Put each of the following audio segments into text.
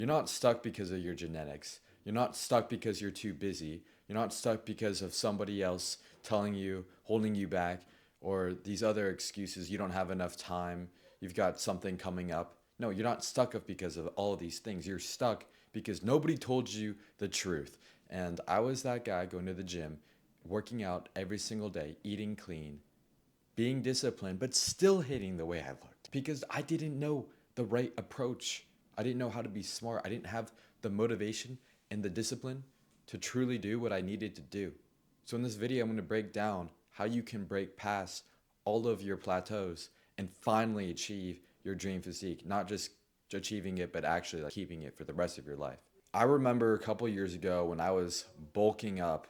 You're not stuck because of your genetics. You're not stuck because you're too busy. You're not stuck because of somebody else telling you, holding you back, or these other excuses. You don't have enough time. You've got something coming up. No, you're not stuck up because of all of these things. You're stuck because nobody told you the truth. And I was that guy going to the gym, working out every single day, eating clean, being disciplined, but still hating the way I looked because I didn't know the right approach. I didn't know how to be smart. I didn't have the motivation and the discipline to truly do what I needed to do. So, in this video, I'm going to break down how you can break past all of your plateaus and finally achieve your dream physique, not just achieving it, but actually like keeping it for the rest of your life. I remember a couple years ago when I was bulking up,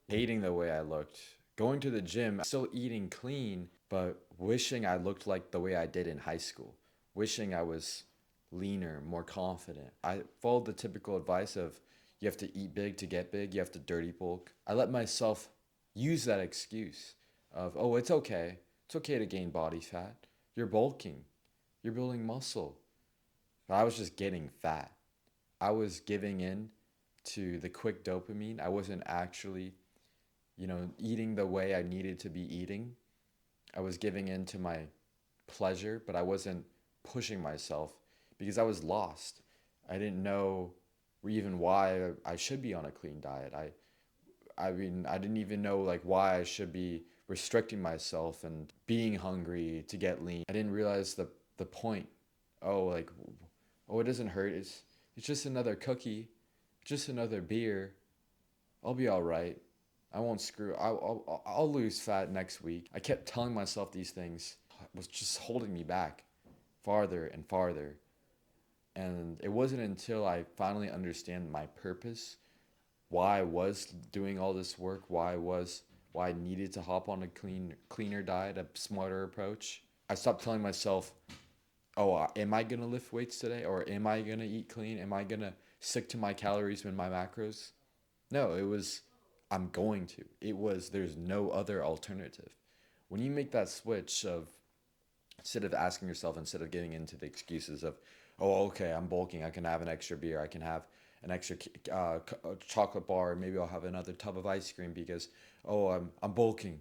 hating the way I looked, going to the gym, still eating clean, but wishing I looked like the way I did in high school, wishing I was leaner, more confident. I followed the typical advice of you have to eat big to get big, you have to dirty bulk. I let myself use that excuse of, oh, it's okay. It's okay to gain body fat. You're bulking, you're building muscle. But I was just getting fat. I was giving in to the quick dopamine. I wasn't actually eating the way I needed to be eating. I was giving in to my pleasure, but I wasn't pushing myself because I was lost. I didn't know even why I should be on a clean diet. I mean, I didn't even know like why I should be restricting myself and being hungry to get lean. I didn't realize the point. Oh, like, oh, it doesn't hurt. It's just another cookie, just another beer. I'll be all right. I won't screw. I'll lose fat next week. I kept telling myself these things. It was just holding me back farther and farther. And it wasn't until I finally understand my purpose, why I was doing all this work, why I needed to hop on a cleaner diet, a smarter approach. I stopped telling myself, "Oh, am I gonna lift weights today, or am I gonna eat clean? Am I gonna stick to my calories and my macros?" No, it was I'm going to. It was there's no other alternative. When you make that switch of instead of asking yourself, instead of getting into the excuses of, oh, okay, I'm bulking, I can have an extra beer, I can have an extra chocolate bar, maybe I'll have another tub of ice cream because, oh, I'm bulking,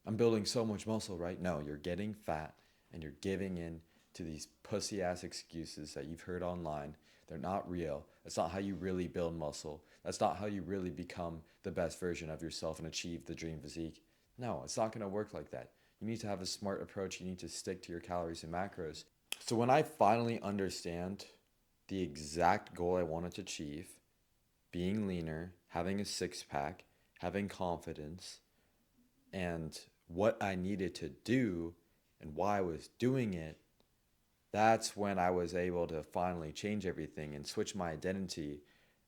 I'm building so much muscle, right? No, you're getting fat and you're giving in to these pussy ass excuses that you've heard online. They're not real. That's not how you really build muscle. That's not how you really become the best version of yourself and achieve the dream physique. No, it's not going to work like that. You need to have a smart approach. You need to stick to your calories and macros. So when I finally understand the exact goal I wanted to achieve, being leaner, having a six pack, having confidence, and what I needed to do and why I was doing it, that's when I was able to finally change everything and switch my identity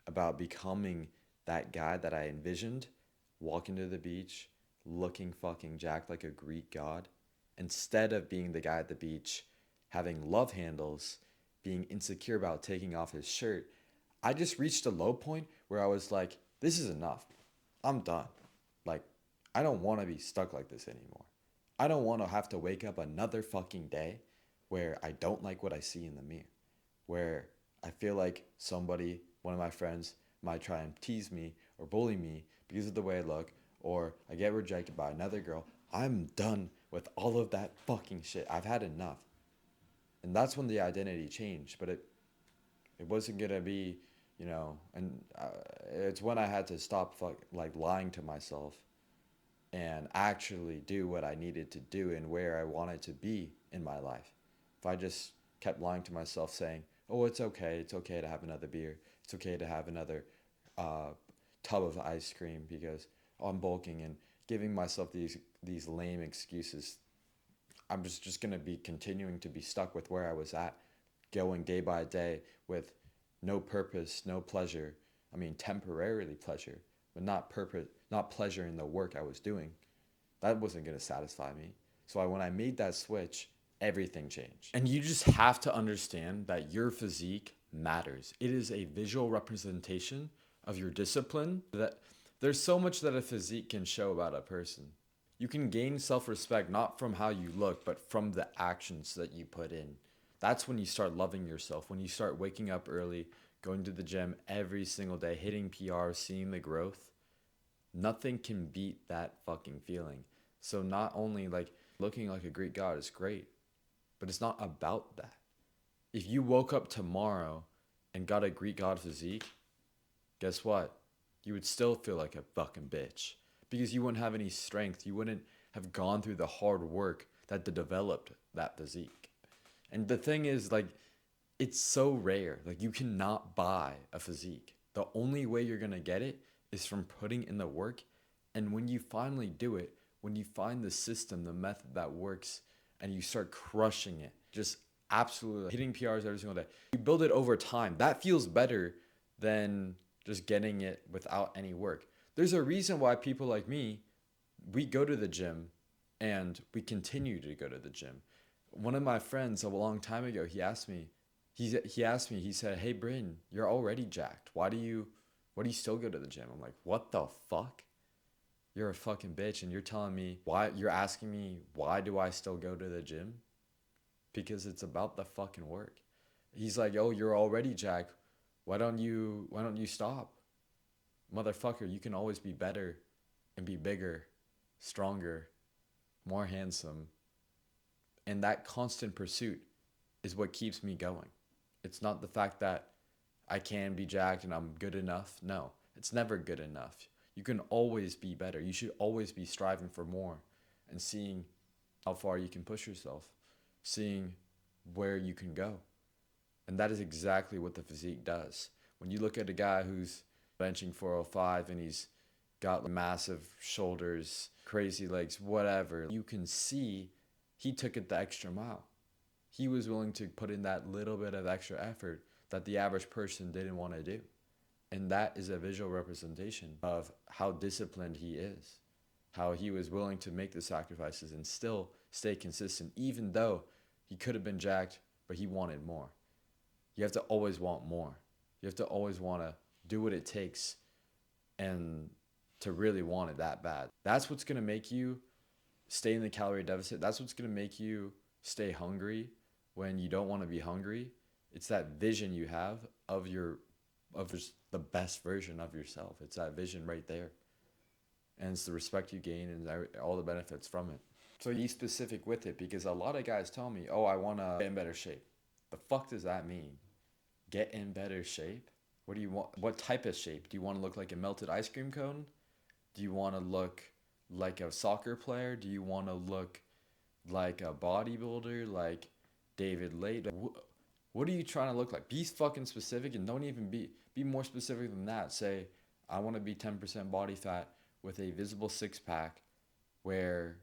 about becoming that guy that I envisioned, walking to the beach, looking fucking jacked like a Greek god, instead of being the guy at the beach having love handles, being insecure about taking off his shirt. I just reached a low point where I was like, this is enough. I'm done. Like, I don't want to be stuck like this anymore. I don't want to have to wake up another fucking day where I don't like what I see in the mirror, where I feel like somebody, one of my friends, might try and tease me or bully me because of the way I look, or I get rejected by another girl. I'm done with all of that fucking shit. I've had enough. And that's when the identity changed, but it wasn't gonna be, and it's when I had to stop like lying to myself and actually do what I needed to do and where I wanted to be in my life. If I just kept lying to myself saying, oh, it's okay to have another beer, it's okay to have another uh, tub of ice cream because I'm bulking and giving myself these lame excuses, I'm just going to be continuing to be stuck with where I was at, going day by day with no purpose, no pleasure. I mean, temporarily pleasure, but not purpose, not pleasure in the work I was doing. That wasn't going to satisfy me. So when I made that switch, everything changed. And you just have to understand that your physique matters. It is a visual representation of your discipline. That there's so much that a physique can show about a person. You can gain self-respect not from how you look, but from the actions that you put in. That's when you start loving yourself, when you start waking up early, going to the gym every single day, hitting PRs, seeing the growth, nothing can beat that fucking feeling. So not only like looking like a Greek god is great, but it's not about that. If you woke up tomorrow and got a Greek god physique, guess what? You would still feel like a fucking bitch because you wouldn't have any strength. You wouldn't have gone through the hard work that developed that physique. And the thing is, like, it's so rare. Like, you cannot buy a physique. The only way you're going to get it is from putting in the work. And when you finally do it, when you find the system, the method that works, and you start crushing it, just absolutely hitting PRs every single day, you build it over time. That feels better than just getting it without any work. There's a reason why people like me, we go to the gym and we continue to go to the gym. One of my friends a long time ago, he said, "Hey Bryn, you're already jacked. Why do you still go to the gym?" I'm like, "What the fuck? You're a fucking bitch and you're telling me you're asking me why do I still go to the gym? Because it's about the fucking work." He's like, "Oh, you're already jacked. Why don't you stop? Motherfucker, you can always be better and be bigger, stronger, more handsome." And that constant pursuit is what keeps me going. It's not the fact that I can be jacked and I'm good enough. No, it's never good enough. You can always be better. You should always be striving for more and seeing how far you can push yourself, seeing where you can go. And that is exactly what the physique does. When you look at a guy who's benching 405 and he's got massive shoulders, crazy legs, whatever, you can see he took it the extra mile. He was willing to put in that little bit of extra effort that the average person didn't want to do. And that is a visual representation of how disciplined he is, how he was willing to make the sacrifices and still stay consistent, even though he could have been jacked, but he wanted more. You have to always want more. You have to always want to do what it takes and to really want it that bad. That's what's going to make you stay in the calorie deficit. That's what's going to make you stay hungry when you don't want to be hungry. It's that vision you have of just the best version of yourself. It's that vision right there. And it's the respect you gain and all the benefits from it. So be specific with it, because a lot of guys tell me, "Oh, I want to get in better shape." The fuck does that mean? Get in better shape? What do you want? What type of shape? Do you want to look like a melted ice cream cone? Do you want to look like a soccer player? Do you want to look like a bodybuilder, like David Late? What are you trying to look like? Be fucking specific, and don't even be more specific than that. Say, "I want to be 10% body fat with a visible six pack where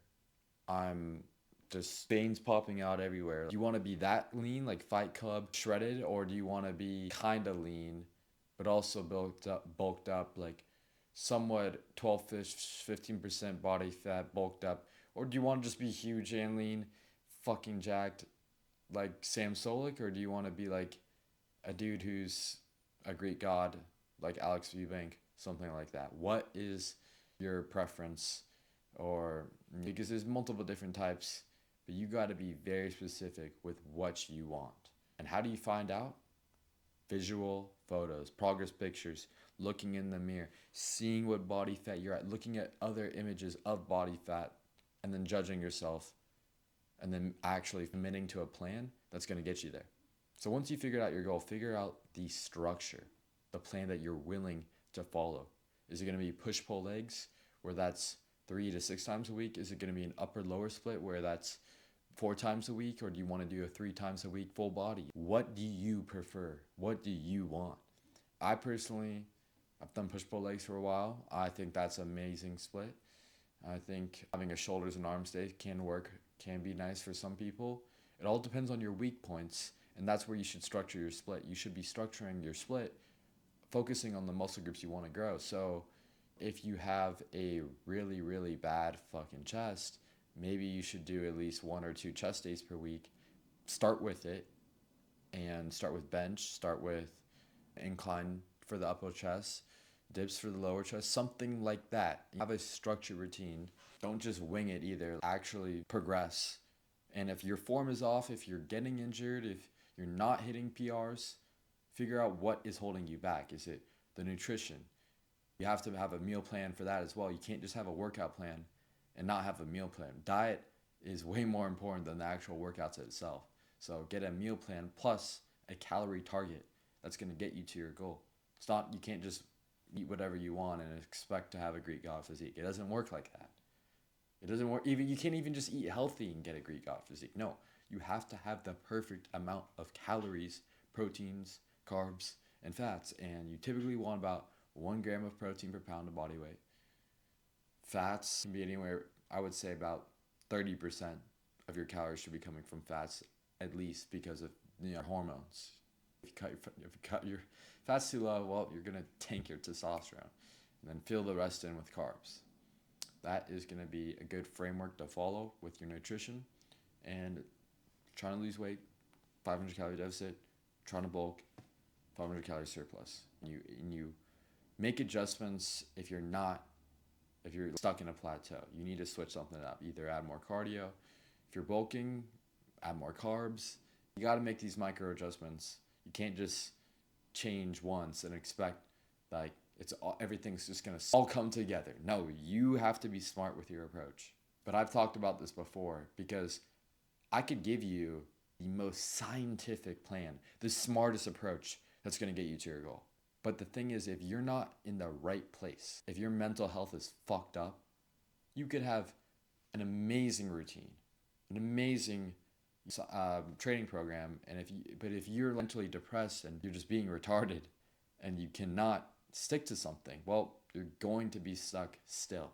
I'm just veins popping out everywhere." Do you want to be that lean, like Fight Club shredded, or do you want to be kind of lean but also bulked up, like somewhat 12 15% body fat, bulked up? Or do you want to just be huge and lean, fucking jacked like Sam Solik? Or do you want to be like a dude who's a Greek god like Alex Eubank, something like that? What is your preference? Or because there's multiple different types, but you got to be very specific with what you want. And how do you find out? Visual photos, progress pictures, looking in the mirror, seeing what body fat you're at, looking at other images of body fat, and then judging yourself, and then actually committing to a plan that's going to get you there. So once you figure out your goal, figure out the structure, the plan that you're willing to follow. Is it going to be push-pull legs, where that's 3 to 6 times a week? Is it going to be an upper-lower split, where that's 4 times a week? Or do you want to do a 3 times a week full body? What do you prefer? What do you want? I've done push-pull legs for a while. I think that's an amazing split. I think having a shoulders and arms day can be nice for some people. It all depends on your weak points, and that's where you should structure your split. You should be structuring your split, focusing on the muscle groups you want to grow. So if you have a really, really bad fucking chest, maybe you should do at least 1 or 2 chest days per week. Start with it, and start with bench, start with incline for the upper chest, dips for the lower chest, something like that. Have a structured routine. Don't just wing it either. Actually progress. And if your form is off, if you're getting injured, if you're not hitting PRs, Figure out what is holding you back. Is it the nutrition? You have to have a meal plan for that as well. You can't just have a workout plan and not have a meal plan. Diet is way more important than the actual workouts itself. So get a meal plan plus a calorie target that's going to get you to your goal. It's not, you can't just eat whatever you want and expect to have a Greek god physique. It doesn't work like that. It doesn't work. Even you can't even just eat healthy and get a Greek god physique. No, you have to have the perfect amount of calories, proteins, carbs, and fats. And you typically want about 1 gram of protein per pound of body weight. Fats can be anywhere, I would say about 30% of your calories should be coming from fats, at least because of hormones. If you cut your fats too low, well, you're gonna tank your testosterone, and then fill the rest in with carbs. That is gonna be a good framework to follow with your nutrition. And trying to lose weight, 500 calorie deficit. Trying to bulk, 500 calorie surplus. And you make adjustments if you're stuck in a plateau. You need to switch something up. Either add more cardio. If you're bulking, add more carbs. You got to make these micro adjustments. You can't just change once and expect like everything's just gonna all come together. No, you have to be smart with your approach. But I've talked about this before because I could give you the most scientific plan, the smartest approach that's gonna get you to your goal. But the thing is, if you're not in the right place, if your mental health is fucked up, you could have an amazing routine, an amazing training program, and if you're mentally depressed and you're just being retarded and you cannot stick to something, well, you're going to be stuck still,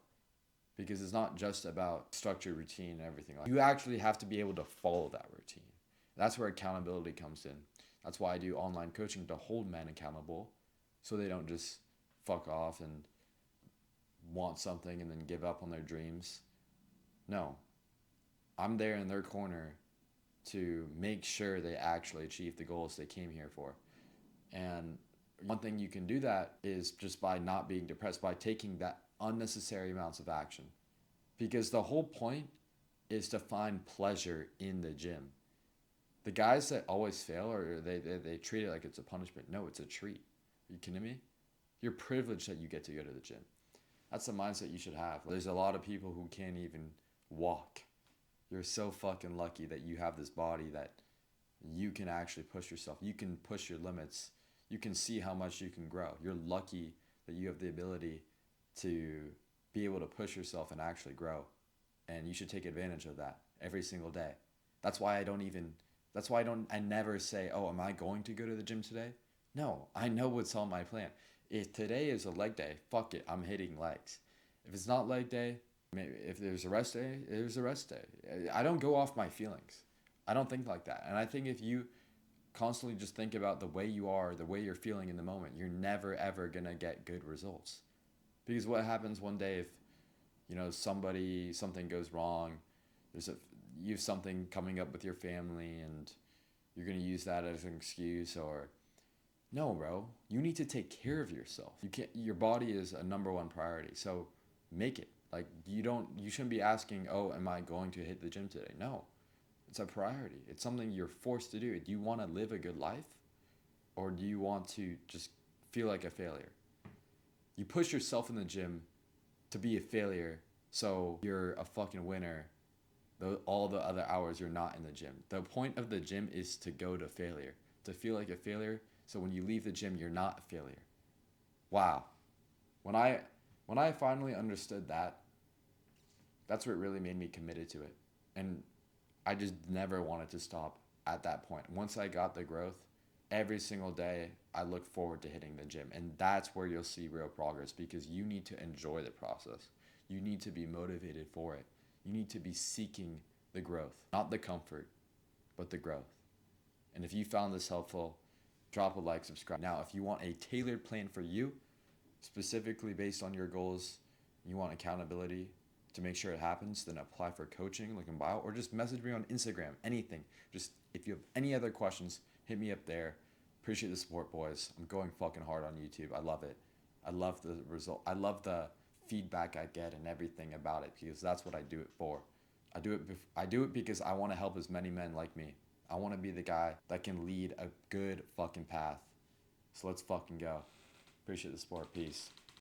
because it's not just about structured routine and everything. You actually have to be able to follow that routine. That's where accountability comes in. That's why I do online coaching, to hold men accountable so they don't just fuck off and want something and then give up on their dreams. No, I'm there in their corner to make sure they actually achieve the goals they came here for. And one thing you can do that is just by not being depressed, by taking that unnecessary amounts of action. Because the whole point is to find pleasure in the gym. The guys that always fail, or they treat it like it's a punishment. No, it's a treat. Are you kidding me? You're privileged that you get to go to the gym. That's the mindset you should have. There's a lot of people who can't even walk. You're so fucking lucky that you have this body that you can actually push yourself. You can push your limits. You can see how much you can grow. You're lucky that you have the ability to be able to push yourself and actually grow. And you should take advantage of that every single day. That's why I never say, oh, am I going to go to the gym today? No, I know what's on my plan. If today is a leg day, fuck it, I'm hitting legs. If it's not leg day, maybe if there's a rest day, there's a rest day. I don't go off my feelings. I don't think like that. And I think if you constantly just think about the way you are, the way you're feeling in the moment, you're never ever gonna get good results. Because what happens one day if, something goes wrong, you have something coming up with your family and you're gonna use that as an excuse, or no, bro, you need to take care of yourself. Your body is a number one priority. So make it. Like you shouldn't be asking, oh, am I going to hit the gym today? No, it's a priority. It's something you're forced to do. Do you want to live a good life, or do you want to just feel like a failure? You push yourself in the gym to be a failure, so you're a fucking winner. All the other hours you're not in the gym. The point of the gym is to go to failure, to feel like a failure. So when you leave the gym, you're not a failure. Wow. When I finally understood that, that's what really made me committed to it. And I just never wanted to stop at that point. Once I got the growth, every single day I look forward to hitting the gym. And that's where you'll see real progress, because you need to enjoy the process. You need to be motivated for it. You need to be seeking the growth, not the comfort, but the growth. And if you found this helpful, drop a like, subscribe. Now, if you want a tailored plan for you, specifically based on your goals, you want accountability to make sure it happens, then apply for coaching, link in bio, or just message me on Instagram, anything. Just if you have any other questions, hit me up there. Appreciate the support, boys. I'm going fucking hard on YouTube. I love it. I love the result. I love the feedback I get and everything about it, because that's what I do it for. I do it because I want to help as many men like me. I want to be the guy that can lead a good fucking path So let's fucking go. Appreciate the support. Peace.